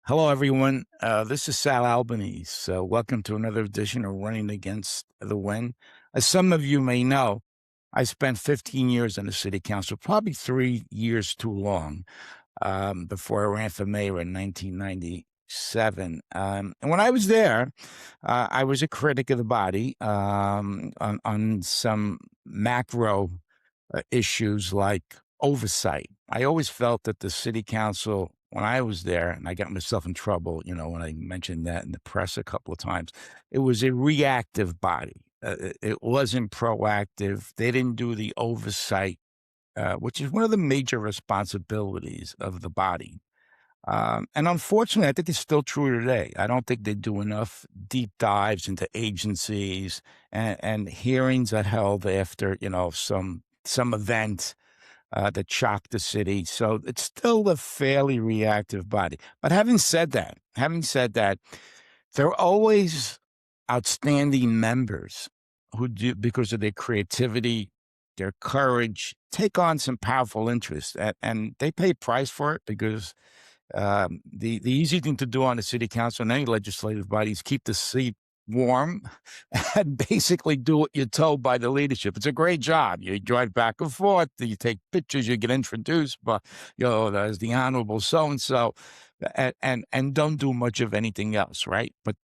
Hello, everyone. This is Sal Albanese. Welcome to another edition of Running Against the Wind. As some of you may know, I spent 15 years in the city council, probably 3 years too long, before I ran for mayor in 1997. And when I was there, I was a critic of the body on some macro issues like oversight. I always felt that the city council, when I was there, and I got myself in trouble, when I mentioned that in the press a couple of times, it was a reactive body. It wasn't proactive. They didn't do the oversight, which is one of the major responsibilities of the body. And unfortunately, I think it's still true today. I don't think they do enough deep dives into agencies and hearings are held after, some event that shocked the city. So it's still a fairly reactive body. But having said that, there are always outstanding members who do, because of their creativity, their courage, take on some powerful interests, and they pay price for it because the easy thing to do on the city council and any legislative body is keep the seat warm and basically do what you're told by the leadership. It's a great job. You drive back and forth, you take pictures, you get introduced, but as the honorable so and so, and don't do much of anything else, right? But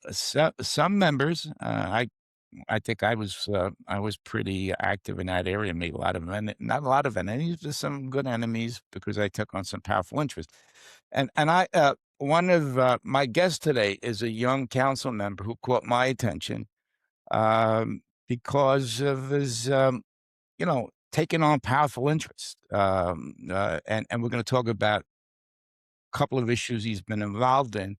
some members, I think I was pretty active in that area, made a lot of not a lot of enemies, but some good enemies because I took on some powerful interests. And I one of my guests today is a young council member who caught my attention because of his taking on powerful interests. And we're going to talk about a couple of issues he's been involved in.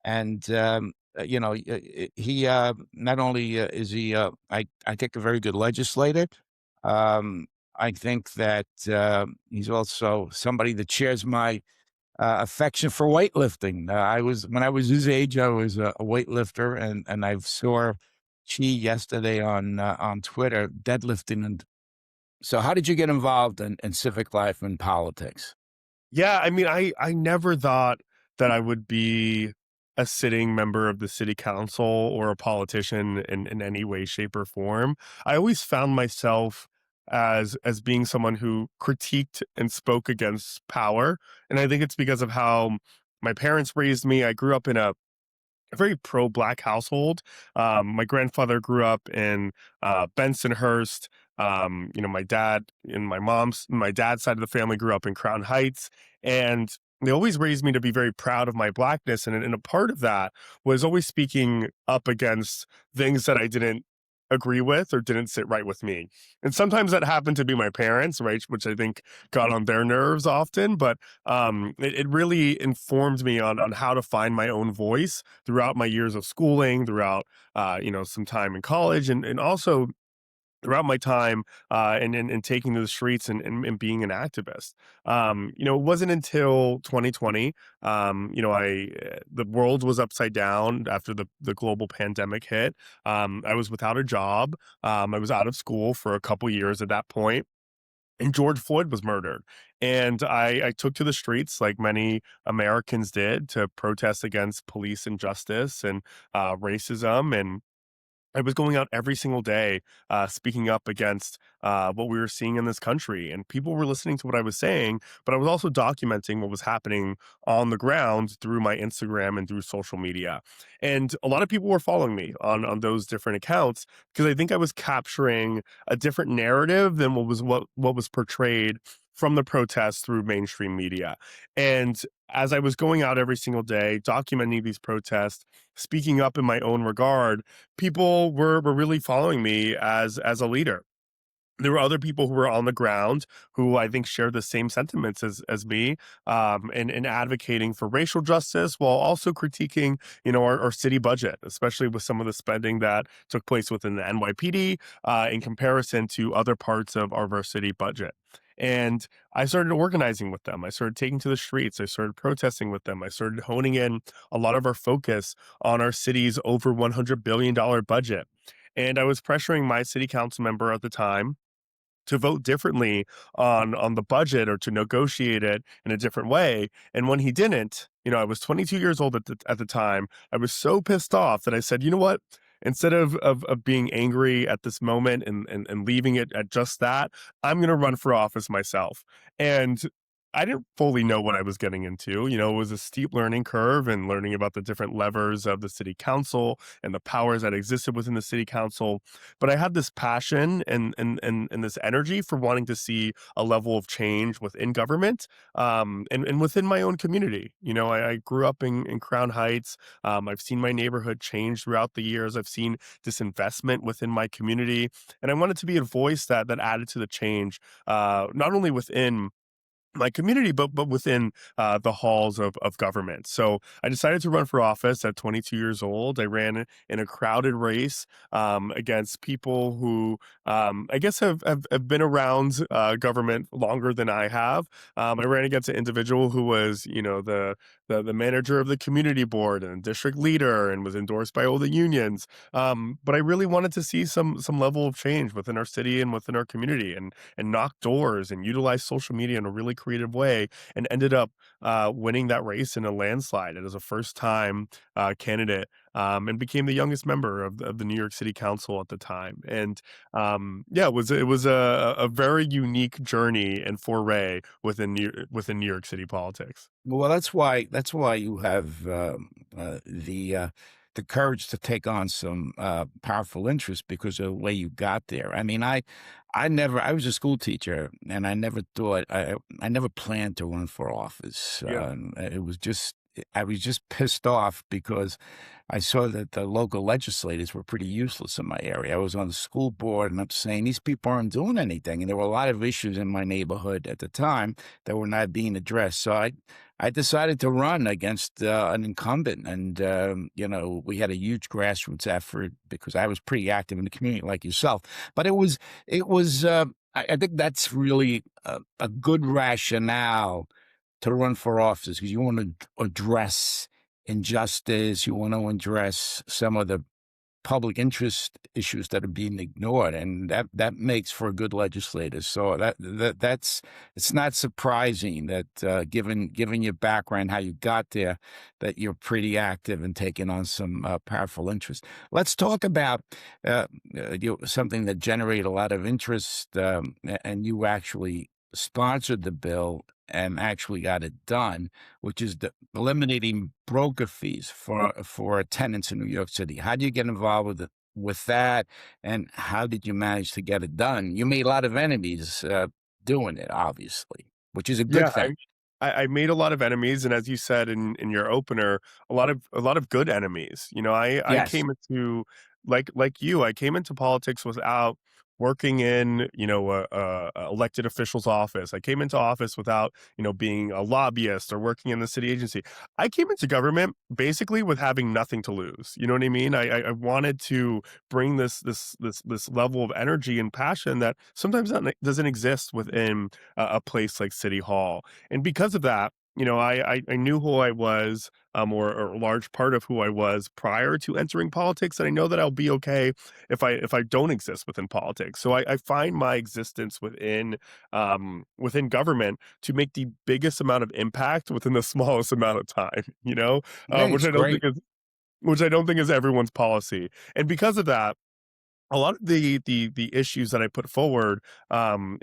And he not only is he I think a very good legislator. I think that he's also somebody that shares my affection for weightlifting. When I was his age, I was a weightlifter, and I saw Chi yesterday on Twitter deadlifting. And so, how did you get involved in civic life and politics? Yeah, I mean, I never thought that I would be a sitting member of the city council or a politician in any way, shape, or form. I always found myself as being someone who critiqued and spoke against power, and I think it's because of how my parents raised me. I grew up in a very pro-black household. My grandfather grew up in Bensonhurst. My dad and my dad's side of the family grew up in Crown Heights, and they always raised me to be very proud of my blackness. And a part of that was always speaking up against things that I didn't agree with or didn't sit right with me. And sometimes that happened to be my parents, right, which I think got on their nerves often. But it really informed me on how to find my own voice throughout my years of schooling, throughout some time in college, and also throughout my time and taking to the streets and being an activist. It wasn't until 2020, the world was upside down after the global pandemic hit. I was without a job. I was out of school for a couple years at that point, and George Floyd was murdered. And I took to the streets like many Americans did to protest against police injustice and racism. And I was going out every single day, speaking up against what we were seeing in this country, and people were listening to what I was saying. But I was also documenting what was happening on the ground through my Instagram and through social media. And a lot of people were following me on those different accounts because I think I was capturing a different narrative than what was portrayed from the protests through mainstream media. And as I was going out every single day, documenting these protests, speaking up in my own regard, people were really following me as a leader. There were other people who were on the ground who I think shared the same sentiments as me, and advocating for racial justice while also critiquing, our city budget, especially with some of the spending that took place within the NYPD in comparison to other parts of our city budget. And I started organizing with them. I started taking to the streets. I started protesting with them. I started honing in a lot of our focus on our city's over $100 billion budget. And I was pressuring my city council member at the time to vote differently on the budget or to negotiate it in a different way. And when he didn't, I was 22 years old at the time. I was so pissed off that I said, you know what? Instead of being angry at this moment and leaving it at just that, I'm going to run for office myself. And I didn't fully know what I was getting into. It was a steep learning curve and learning about the different levers of the city council and the powers that existed within the city council. But I had this passion and this energy for wanting to see a level of change within government, and within my own community. I grew up in Crown Heights. I've seen my neighborhood change throughout the years. I've seen disinvestment within my community, and I wanted to be a voice that added to the change, not only within my community, but within the halls of government. So I decided to run for office at 22 years old. I ran in a crowded race against people who I guess have been around government longer than I have. I ran against an individual who was, the manager of the community board and district leader, and was endorsed by all the unions. But I really wanted to see some level of change within our city and within our community, and knock doors and utilize social media in a really creative way, and ended up winning that race in a landslide as a first time candidate, and became the youngest member of the New York City Council at the time. And yeah, it was a very unique journey and foray within New York City politics. Well, that's why you have the courage to take on some powerful interests because of the way you got there. I mean, I was a school teacher, and I never planned to run for office. Yeah. It was just I was just pissed off because I saw that the local legislators were pretty useless in my area. I was on the school board, and I'm saying these people aren't doing anything. And there were a lot of issues in my neighborhood at the time that were not being addressed. So I decided to run against an incumbent, and we had a huge grassroots effort because I was pretty active in the community, like yourself. But it was. I think that's really a good rationale to run for office because you want to address injustice, you want to address some of the public interest issues that are being ignored, and that makes for a good legislator. So that's it's not surprising that given your background, how you got there, that you're pretty active and taking on some powerful interests. Let's talk about something that generated a lot of interest, and you actually sponsored the bill and actually got it done, which is eliminating broker fees for tenants in New York City. How do you get involved with that, and how did you manage to get it done? You made a lot of enemies doing it, obviously, which is a good Yeah, thing. I made a lot of enemies, and as you said in your opener, a lot of good enemies. I Yes, came into, like you, I came into politics without working in, a elected official's office. I came into office without, being a lobbyist or working in the city agency. I came into government basically with having nothing to lose. You know what I mean? I wanted to bring this level of energy and passion that sometimes that doesn't exist within a place like City Hall. And because of that, I knew who I was, or a large part of who I was prior to entering politics, and I know that I'll be okay if I don't exist within politics. So I find my existence within government to make the biggest amount of impact within the smallest amount of time. yeah, Which it's I don't think great. is everyone's policy, and because of that, a lot of the issues that I put forward, and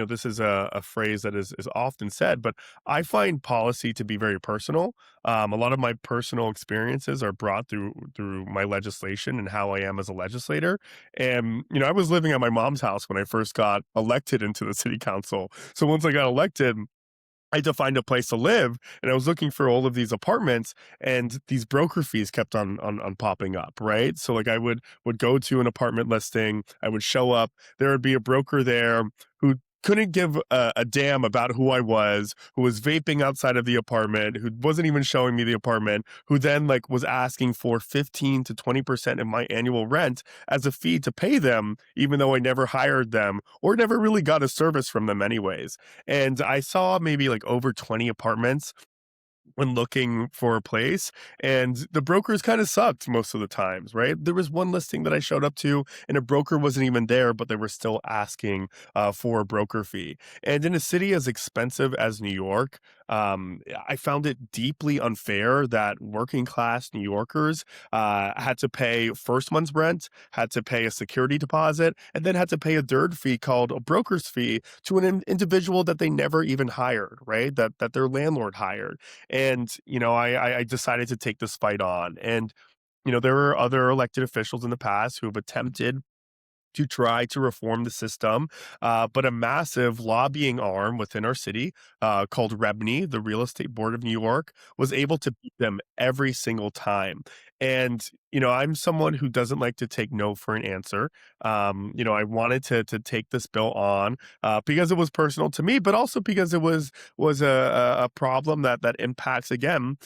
this is a phrase that is often said, but I find policy to be very personal. A lot of my personal experiences are brought through my legislation and how I am as a legislator. And I was living at my mom's house when I first got elected into the city council. So once I got elected, I had to find a place to live, and I was looking for all of these apartments, and these broker fees kept on popping up, right? So like I would go to an apartment listing, I would show up, there would be a broker there who couldn't give a damn about who I was, who was vaping outside of the apartment, who wasn't even showing me the apartment, who then like was asking for 15 to 20% of my annual rent as a fee to pay them, even though I never hired them or never really got a service from them anyways. And I saw maybe like over 20 apartments when looking for a place, and the brokers kind of sucked most of the times, right? There was one listing that I showed up to, and a broker wasn't even there, but they were still asking for a broker fee. And in a city as expensive as New York, I found it deeply unfair that working class New Yorkers had to pay first month's rent, had to pay a security deposit, and then had to pay a third fee called a broker's fee to an individual that they never even hired, right? That their landlord hired. And, I decided to take this fight on. And, there were other elected officials in the past who have attempted to try to reform the system. But a massive lobbying arm within our city called REBNY, the Real Estate Board of New York, was able to beat them every single time. And, I'm someone who doesn't like to take no for an answer. I wanted to take this bill on because it was personal to me, but also because it was a problem that impacts again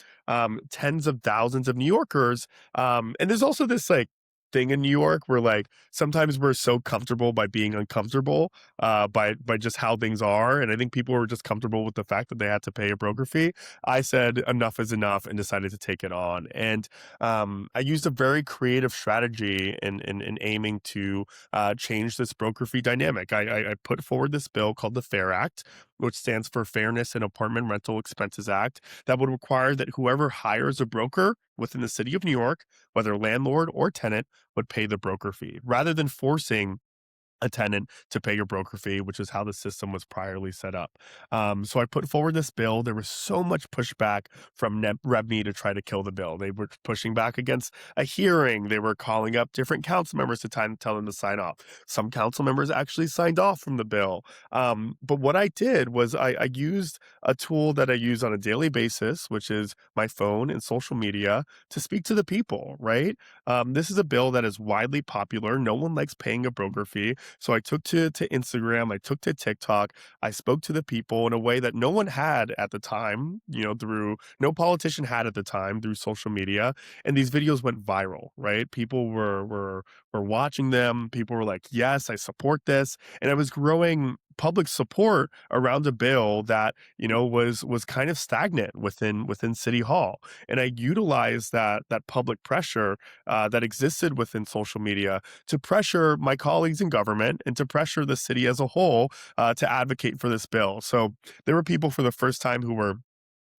tens of thousands of New Yorkers. And there's also this like thing in New York where like sometimes we're so comfortable by being uncomfortable by just how things are, and I think people were just comfortable with the fact that they had to pay a broker fee. I said enough is enough and decided to take it on, and I used a very creative strategy in aiming to change this broker fee dynamic. I put forward this bill called the FAIR Act, which stands for Fairness in Apartment Rental Expenses Act, that would require that whoever hires a broker within the city of New York, whether landlord or tenant, would pay the broker fee rather than forcing a tenant to pay your broker fee, which is how the system was priorly set up. So I put forward this bill. There was so much pushback from REBNY to try to kill the bill. They were pushing back against a hearing. They were calling up different council members to tell them to sign off. Some council members actually signed off from the bill. But what I did was I used a tool that I use on a daily basis, which is my phone and social media, to speak to the people, right? This is a bill that is widely popular. No one likes paying a broker fee. So I took to Instagram, I took to TikTok, I spoke to the people in a way that no one had at the time, through no politician had at the time through social media. And these videos went viral, right? People were watching them. People were like, yes, I support this. And I was growing public support around a bill that was kind of stagnant within city hall, and I utilized that public pressure that existed within social media to pressure my colleagues in government and to pressure the city as a whole to advocate for this bill. So there were people for the first time who were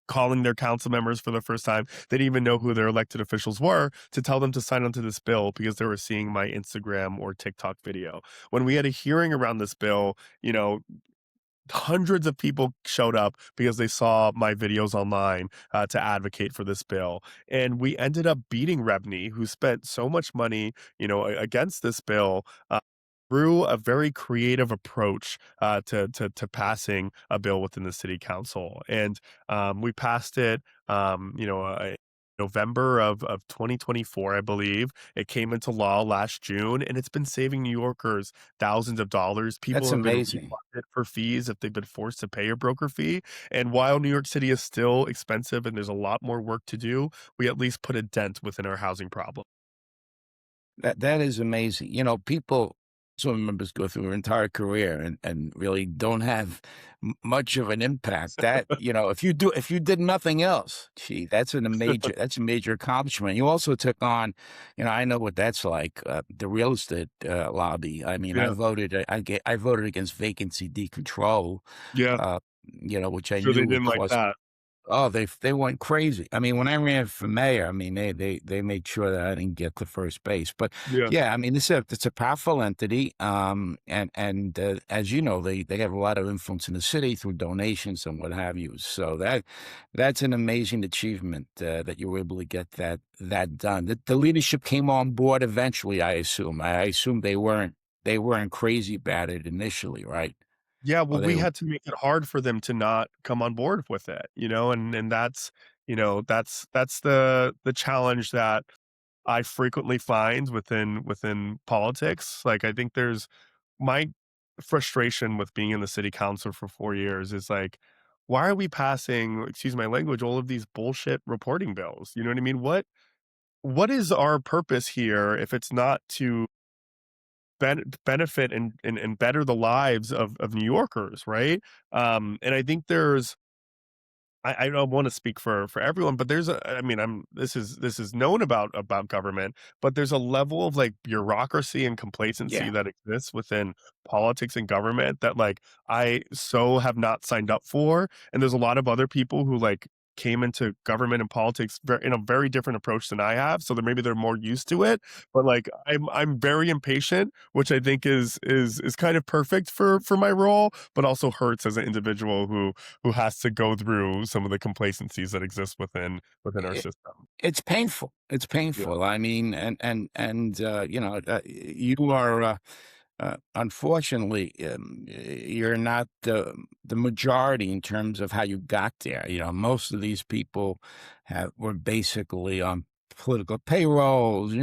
calling their council members for the first time. They didn't even know who their elected officials were to tell them to sign onto this bill because they were seeing my Instagram or TikTok video. When we had a hearing around this bill, hundreds of people showed up because they saw my videos online to advocate for this bill, and we ended up beating REBNY, who spent so much money, against this bill. Through a very creative approach to passing a bill within the city council, and we passed it. November of 2024, I believe. It came into law last June, and it's been saving New Yorkers thousands of dollars. People That's have been amazing. refunded for fees if they've been forced to pay a broker fee. And while New York City is still expensive and there's a lot more work to do, we at least put a dent within our housing problem. That is amazing. People, some members go through their entire career and really don't have much of an impact. That if you did nothing else, gee, that's a major accomplishment. You also took on, I know what that's like. The real estate lobby. I mean, Yeah, I voted against vacancy decontrol, yeah. uh, which I Sure, knew they would didn't like cause. that. Oh, they went crazy. I mean, when I ran for mayor, I mean, they made sure that I didn't get to first base. But Yeah. yeah, I mean, it's a powerful entity, and as you know, they have a lot of influence in the city through donations and what have you. So that's an amazing achievement that you were able to get that done. The leadership came on board eventually. I assume. I assume they weren't crazy about it initially, right? Yeah, Or well, they we had to make it hard for them to not come on board with it, and that's, that's the challenge that I frequently find within politics. Like, I think there's my frustration with being in the city council for 4 years is like, why are we passing, excuse my language, all of these bullshit reporting bills? You know what I mean? What is our purpose here if it's not to benefit and better the lives of New Yorkers, right? And I think there's I don't want to speak for everyone, but there's a I mean, this is known about government, but there's a level of like bureaucracy and complacency Yeah. that exists within politics and government that like I so have not signed up for. And there's a lot of other people who like came into government and politics in a very different approach than I have. So that maybe they're more used to it. But like I'm very impatient, which I think is kind of perfect for my role, but also hurts as an individual who has to go through some of the complacencies that exist within our It, system. it's painful. It's Yeah, painful. I mean, you are. Unfortunately, you're not the majority in terms of how you got there. You know, most of these people were basically on political payrolls.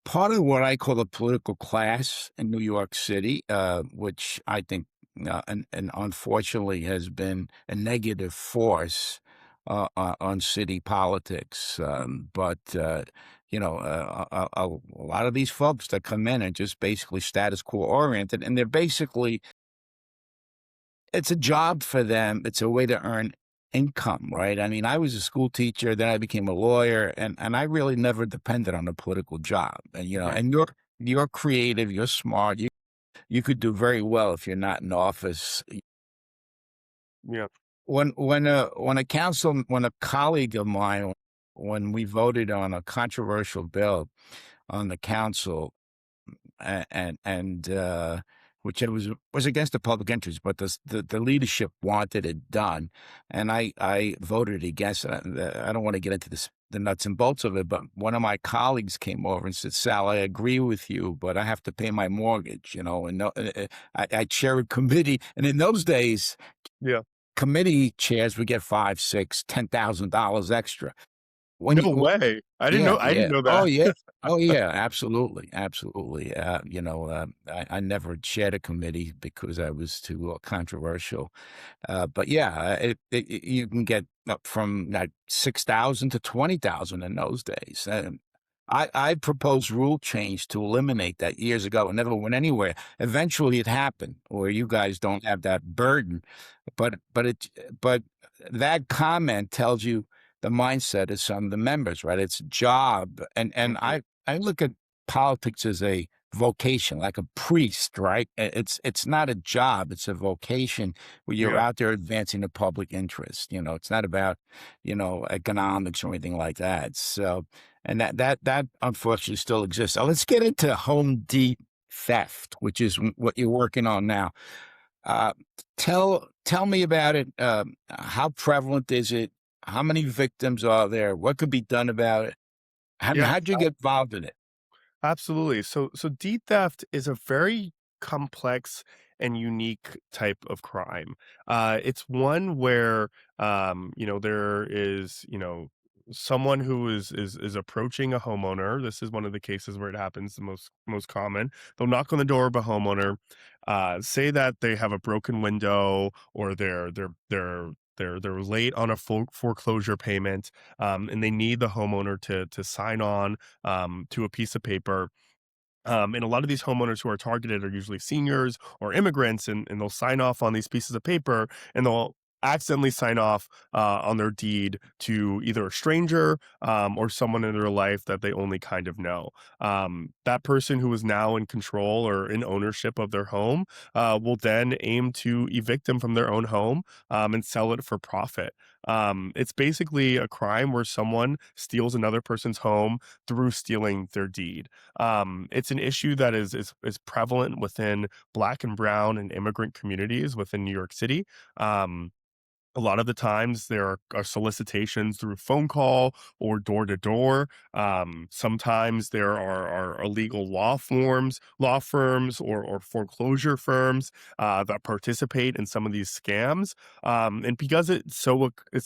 Part of what I call the political class in New York City, which I think, and unfortunately has been a negative force on city politics. A lot of these folks that come in are just basically status quo oriented, and they're basically it's a job for them. It's a way to earn income, right? I mean, I was a school teacher, then I became a lawyer, and I really never depended on a political job. And right. you're creative, you're smart, you could do very well if you're not in office. Yeah, When a colleague of mine, when we voted on a controversial bill on the council, and which it was against the public interest, but the leadership wanted it done, and I voted against it. I don't want to get into the nuts and bolts of it, but one of my colleagues came over and said, "Sal, I agree with you, but I have to pay my mortgage." And I chair a committee, and in those days, yeah. committee chairs would get five, six, $10,000 extra. When No you way. Yeah, I yeah. didn't know Oh, that. yeah. Oh, yeah, absolutely, absolutely. I never chaired a committee because I was too controversial. But yeah, you can get up from like 6,000 to 20,000 in those days. I proposed rule change to eliminate that years ago and never went anywhere. Eventually, it happened where you guys don't have that burden, but that comment tells you the mindset of some of the members, right? It's a job, and Mhm. I look at politics as a vocation, like a priest, right? It's not a job; it's a vocation where you're Yeah. out there advancing the public interest. It's not about economics or anything like that. So, and that unfortunately still exists. So let's get into home deep theft, which is what you're working on now. Uh, tell me about it. How prevalent is it? How many victims are there? What could be done about it? Yeah. How'd you get involved in it? Absolutely. So deed theft is a very complex and unique type of crime. It's one where there is, someone who is approaching a homeowner. This is one of the cases where it happens the most common. They'll knock on the door of a homeowner, say that they have a broken window or they're late on a full foreclosure payment, and they need the homeowner to sign on to a piece of paper. And a lot of these homeowners who are targeted are usually seniors or immigrants, and they'll sign off on these pieces of paper, and they'll accidentally sign off on their deed to either a stranger or someone in their life that they only kind of know. That person who is now in control or in ownership of their home will then aim to evict them from their own home and sell it for profit. It's basically a crime where someone steals another person's home through stealing their deed. It's an issue that is prevalent within Black and brown and immigrant communities within New York City. A lot of the times there are solicitations through phone call or door to door. Sometimes there are illegal law firms, or foreclosure firms that participate in some of these scams. And because it's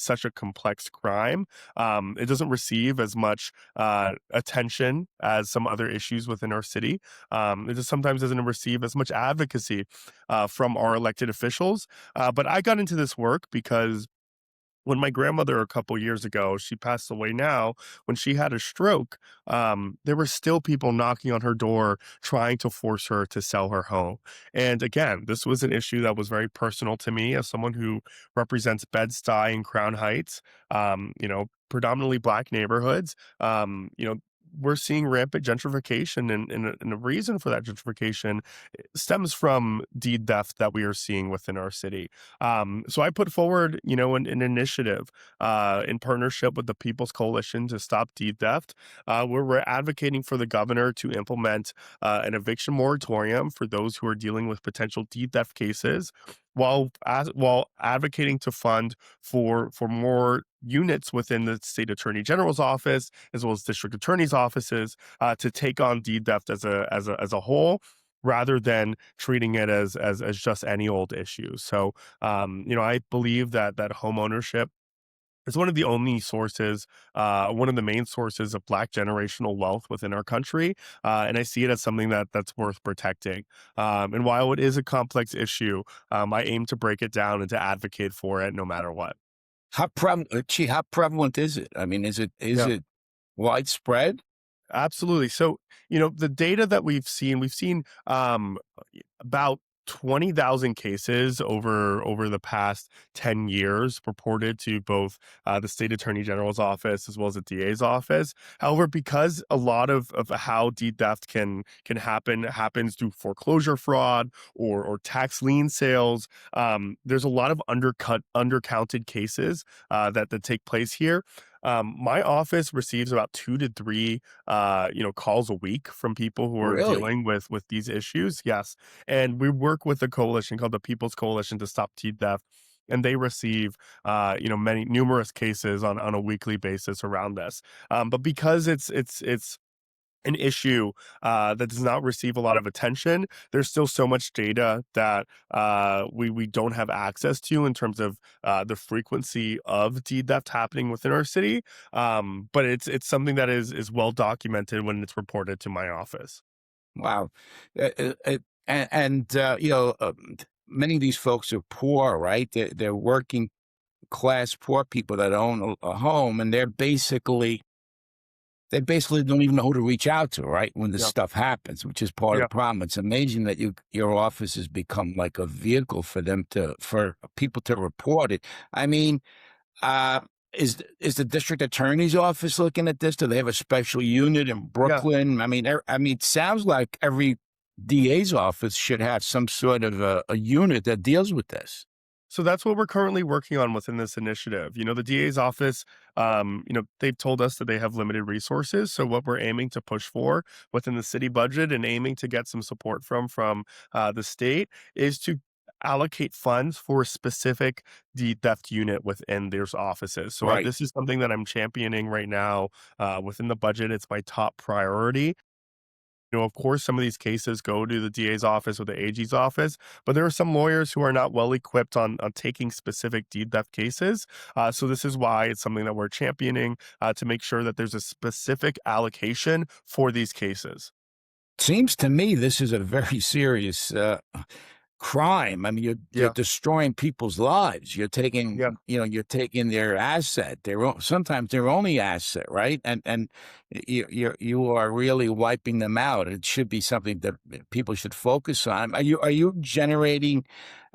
such a complex crime, it doesn't receive as much attention as some other issues within our city. It just sometimes doesn't receive as much advocacy from our elected officials. But I got into this work because when my grandmother a couple years ago, she passed away now, when she had a stroke, there were still people knocking on her door trying to force her to sell her home. And again, this was an issue that was very personal to me as someone who represents Bed-Stuy and Crown Heights, predominantly black neighborhoods. We're seeing rampant gentrification, and the reason for that gentrification stems from deed theft that we are seeing within our city. So I put forward, an initiative in partnership with the People's Coalition to Stop Deed Theft, where we're advocating for the governor to implement an eviction moratorium for those who are dealing with potential deed theft cases, while advocating to fund for more units within the state attorney general's office as well as district attorney's offices to take on deed theft as a whole, rather than treating it as just any old issue. So, I believe that home ownership is one of the only sources, one of the main sources of Black generational wealth within our country, and I see it as something that's worth protecting. And while it is a complex issue, I aim to break it down and to advocate for it no matter what. How prevalent is it? I mean, is Yeah. it widespread? Absolutely. So, the data that we've seen about 20,000 cases over the past 10 years reported to both the state attorney general's office as well as the DA's office. However, because a lot of how deed theft can happens through foreclosure fraud or tax lien sales, there's a lot of undercounted cases that take place here. My office receives about 2 to 3, calls a week from people who are Really? dealing with these issues. Yes, and we work with a coalition called the People's Coalition to Stop Teen Theft, and they receive, many numerous cases on a weekly basis around this. But because it's an issue that does not receive a lot of attention. There's still so much data that we don't have access to in terms of the frequency of deed theft happening within our city. But it's something that is well documented when it's reported to my office. Wow. Many of these folks are poor, right? They're working class poor people that own a home, and they basically don't even know who to reach out to, right? When this Yeah, stuff happens, which is part of yeah. the problem. It's amazing that your office has become like a vehicle for people to report it. I mean, uh, is the district attorney's office looking at this? Do they have a special unit in Yeah. Brooklyn? I mean, it sounds like every DA's office should have some sort of a unit that deals with this. So that's what we're currently working on within this initiative. The DA's office, they've told us that they have limited resources. So what we're aiming to push for within the city budget and aiming to get some support from the state is to allocate funds for a specific deed theft unit within their offices. So Right. this is something that I'm championing right now within the budget. It's my top priority. Of course, some of these cases go to the DA's office or the AG's office, but there are some lawyers who are not well equipped on taking specific deed theft cases. So this is why it's something that we're championing to make sure that there's a specific allocation for these cases. Seems to me this is a very serious crime. I mean, you're Yeah, destroying people's lives. yeah, You're taking their asset, sometimes their only asset, right? And you are really wiping them out. It should be something that people should focus on. Are you generating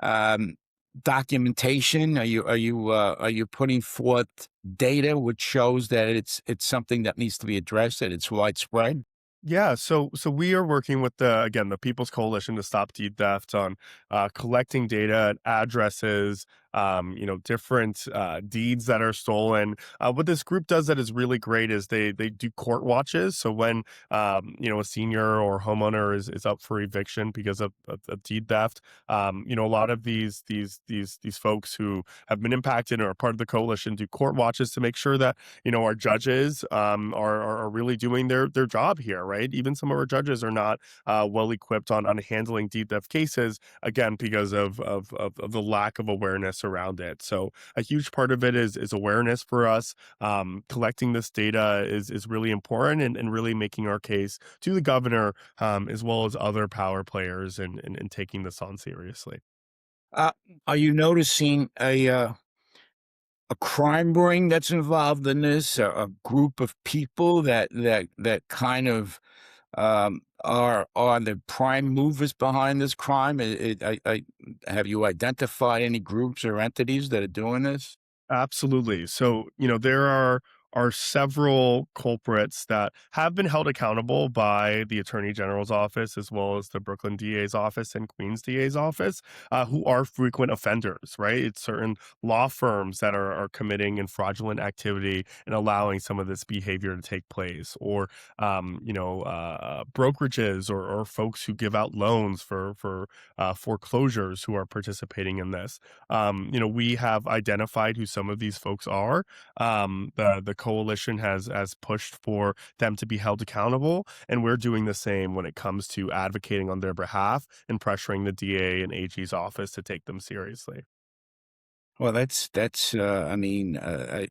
um, documentation? Are you putting forth data which shows that it's something that needs to be addressed, that it's widespread? yeah. So we are working with the People's Coalition to Stop Deed Theft on collecting data, addresses, different deeds that are stolen. What this group does that is really great is they do court watches. So when a senior or homeowner is up for eviction because of deed theft, a lot of these folks who have been impacted or are part of the coalition do court watches to make sure that our judges are really doing their job here, right? Even some of our judges are not well equipped on handling deed theft cases, again because of the lack of awareness around it. So a huge part of it is awareness for us. Collecting this data is really important, and really making our case to the governor, as well as other power players, and taking this on seriously. Uh, are you noticing a crime ring that's involved in this, a group of people that kind of are the prime movers behind this crime? Have you identified any groups or entities that are doing this? Absolutely. So, there are several culprits that have been held accountable by the Attorney General's office as well as the Brooklyn DA's office and Queens DA's office, who are frequent offenders, right? It's certain law firms that are committing in fraudulent activity and allowing some of this behavior to take place, or brokerages or folks who give out loans for foreclosures who are participating in this. We have identified who some of these folks are. The coalition has pushed for them to be held accountable, and we're doing the same when it comes to advocating on their behalf and pressuring the DA and AG's office to take them seriously. Well, that's. I mean,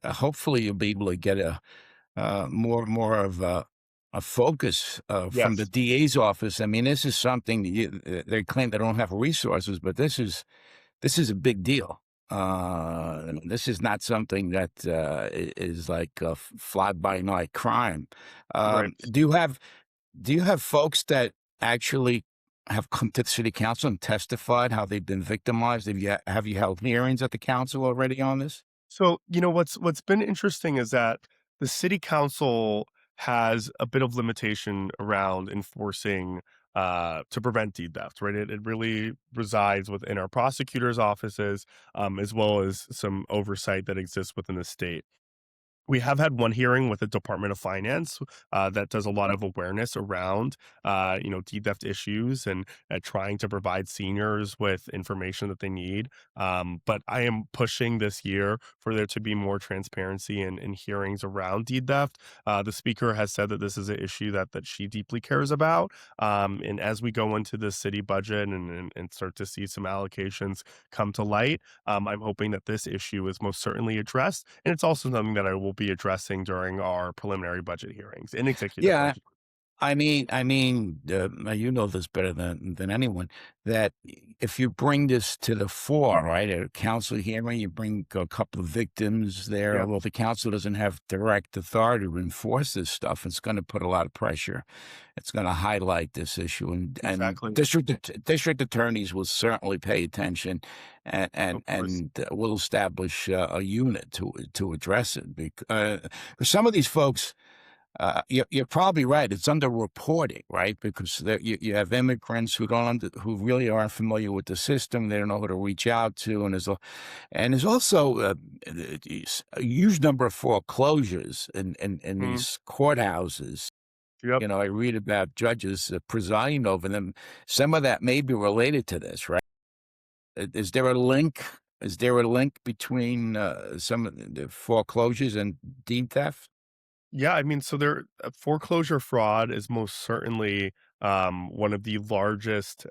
hopefully you'll be able to get a more of a focus from the Yes, DA's office. I mean, this is something that they claim they don't have resources, but this is a big deal. This is not something that is like a fly by night crime. right. Do you have folks that actually have come to the city council and testified how they've been victimized? Have you held hearings at the council already on this? So, what's been interesting is that the city council has a bit of limitation around enforcing to prevent deed theft, right? It really resides within our prosecutors' offices, as well as some oversight that exists within the state. We have had one hearing with the Department of Finance that does a lot of awareness around, deed theft issues and trying to provide seniors with information that they need. But I am pushing this year for there to be more transparency in hearings around deed theft. The speaker has said that this is an issue that she deeply cares about. And as we go into the city budget and start to see some allocations come to light, I'm hoping that this issue is most certainly addressed, and it's also something that I will be addressing during our preliminary budget hearings and executive Yeah, budget. you know this better than anyone, that if you bring this to the fore, right, at a council hearing, you bring a couple of victims there, Yeah, although the council doesn't have direct authority to enforce this stuff, it's gonna put a lot of pressure. It's gonna highlight this issue, and exactly. district attorneys will certainly pay attention Of course. will establish a unit to address it. For some of these folks, you're probably right. It's underreporting, right? Because you have immigrants who really aren't familiar with the system. They don't know who to reach out to, and there's also a huge number of foreclosures in Mhm. these courthouses. Yep. I read about judges presiding over them. Some of that may be related to this, right? Is there a link? Is there a link between some of the foreclosures and deed theft? Yeah, I mean, so there foreclosure fraud is most certainly one of the largest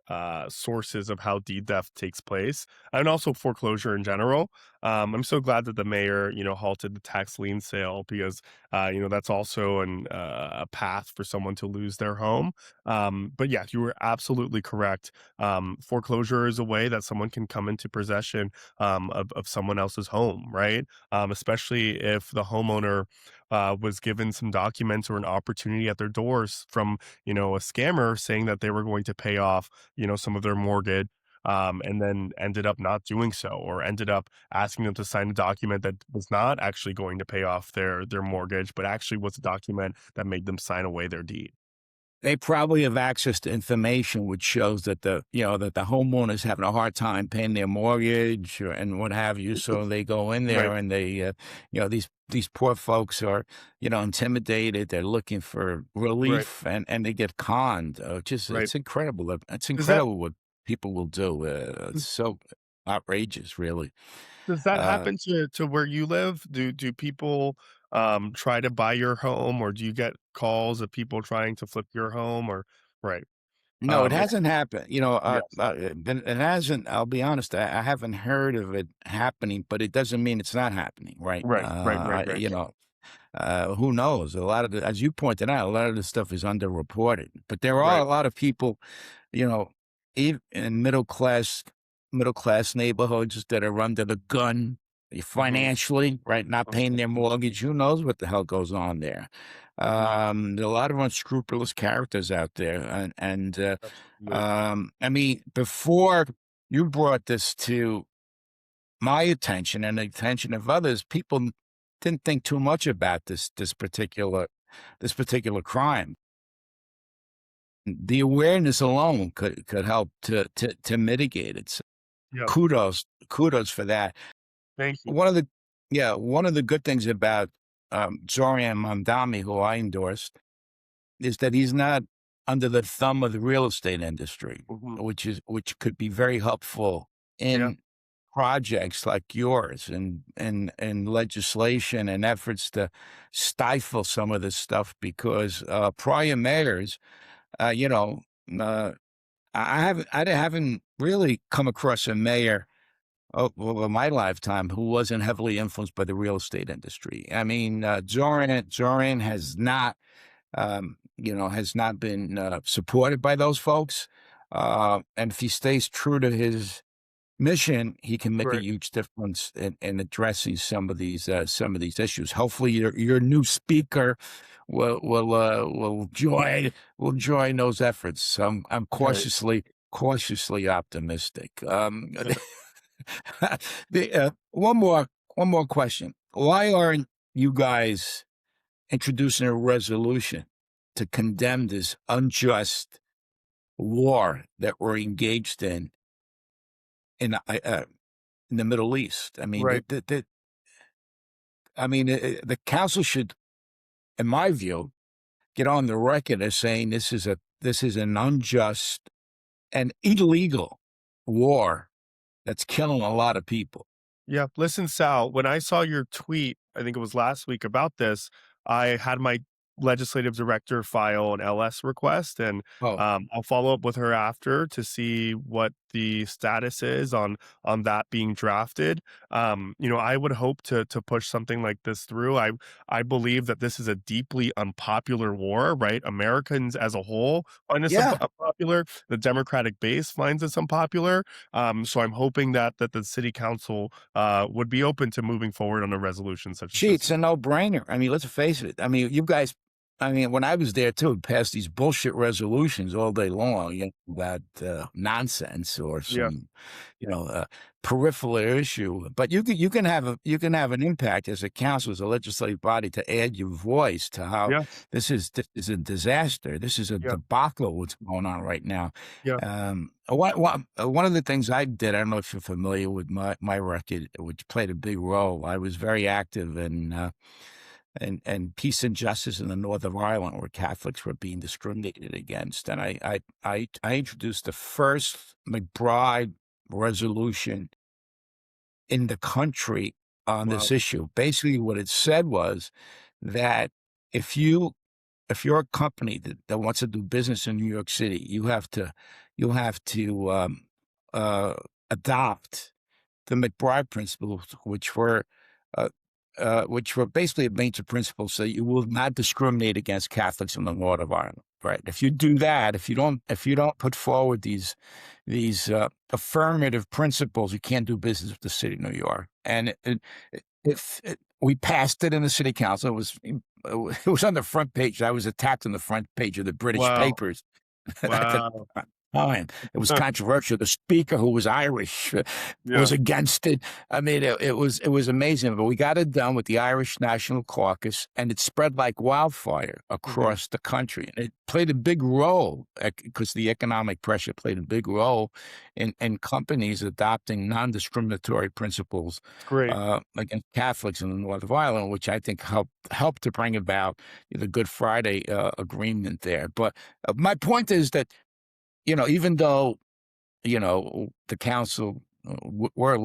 sources of how deed theft takes place, and also foreclosure in general. I'm so glad that the mayor, halted the tax lien sale because, that's also a path for someone to lose their home. But yeah, you were absolutely correct. Foreclosure is a way that someone can come into possession of someone else's home, right? Especially if the homeowner was given some documents or an opportunity at their doors from, a scammer saying that they were going to pay off, some of their mortgage. And then ended up not doing so, or ended up asking them to sign a document that was not actually going to pay off their mortgage, but actually was a document that made them sign away their deed. They probably have access to information which shows that the homeowner's having a hard time paying their mortgage and what have you. So they go in Right, there and these poor folks are, intimidated. They're looking for right, relief and they get conned. Just right. it's incredible. It's Does that incredible what people will do. It's so outrageous, really. does that Uh, happen to where you live? Do people try to buy your home, or do you get calls of people trying to flip your home, or right? No, it It, hasn't happened. yes, It hasn't. I'll be honest. I haven't heard of it happening, but it doesn't mean it's not happening, right? right, right, right, right, Who knows? A lot of as you pointed out, a lot of this stuff is underreported. But there are right. a lot of people, you know, in middle class neighborhoods that are under the gun. Mhm. financially, right? Not paying Mhm. their mortgage. Who knows what the hell goes on there? Mhm. There are a lot of unscrupulous characters out there, Absolutely. I mean, before you brought this to my attention and the attention of others, people didn't think too much about this particular crime. The awareness alone could help to mitigate it. So Yeah. kudos for that. Thank you. One of the one of the good things about Zoran Mondami, who I endorsed, is that he's not under the thumb of the real estate industry, Mhm. which could be very helpful Yeah. in projects like yours and legislation and efforts to stifle some of this stuff because prior mayors, you know, uh, I haven't really come across a mayor over my lifetime who wasn't heavily influenced by the real estate industry. I mean, Zoran has not been supported by those folks. And if he stays true to his mission, he can make a Right. huge difference in addressing some of these issues. Hopefully, your new speaker will join those efforts. So I'm Right. cautiously optimistic. One more question. Why aren't you guys introducing a resolution to condemn this unjust war that we're engaged in the Middle East? I mean, Right. the council should, in my view, get on the record as saying this is an unjust and illegal war that's killing a lot of people. Yeah. Listen, Sal, when I saw your tweet, I think it was last week about this, I had my legislative director file an LS request, and Oh, I'll follow up with her after to see what the status is on that being drafted. I would hope to push something like this through. I believe that this is a deeply unpopular war, right? Americans as a whole find this yeah. unpopular. The Democratic base finds this unpopular. So I'm hoping that the city council would be open to moving forward on a resolution such as Gee, this. it's a no-brainer. I mean, let's face it. I mean, you guys, I mean, when I was there too, we passed these bullshit resolutions all day long, about nonsense or Yeah, some, you know, uh, peripheral issue. But you can have an impact as a council, as a legislative body, to add your voice to how yeah, this is a disaster. This is a yeah, debacle. What's going on right now? yeah. One of the things I did, I don't know if you're familiar with my record, which played a big role. I was very active in peace and justice in the north of Ireland, where Catholics were being discriminated against, and I introduced the first McBride resolution in the country on Wow. this issue. Basically, what it said was that if you if you're a company that wants to do business in New York City, you have to uh, adopt the McBride principles, uh, which were basically a major principle. So you will not discriminate against Catholics in the North of Ireland. Right. If you do that, if you don't put forward these affirmative principles, you can't do business with the city of New York. And if we passed it in the city council, it was on the front page. I was attacked on the front page of the British Wow. papers at the Wow. time. It was controversial. The speaker, who was Irish, Yeah. was against it. I mean, it was amazing. But we got it done with the Irish National Caucus, and it spread like wildfire Mhm. across the country. And it played a big role because the economic pressure played a big role in companies adopting non-discriminatory principles It's great. against Catholics in the North of Ireland, which I think helped to bring about the Good Friday agreement there. But my point is that even though the council, we're a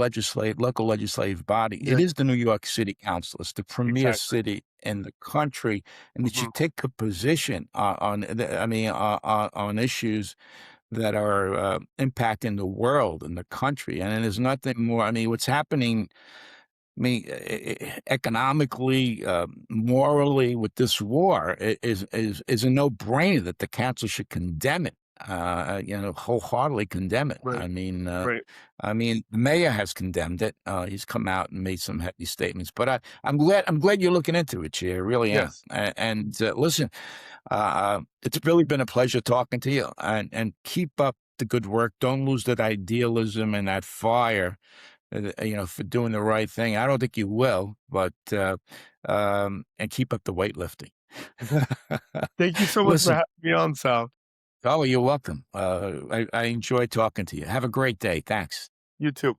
local legislative body. It Yeah, is the New York City Council. It's the premier exactly. city in the country, and it Mhm. should take a position on issues that are impacting the world and the country. And there's nothing more. I mean, what's happening, economically, morally, with this war is a no-brainer that the council should condemn it. wholeheartedly condemn it. Right. Right. I mean, the mayor has condemned it. He's come out and made some hefty statements. But I'm glad you're looking into it, Chair. I really am. Yes. And listen, it's really been a pleasure talking to you. And keep up the good work. Don't lose that idealism and that fire. For doing the right thing. I don't think you will, but and keep up the weightlifting. Thank you so much for Listen, having me on, Sal. oh, you're welcome. I enjoy talking to you. Have a great day. Thanks. You too.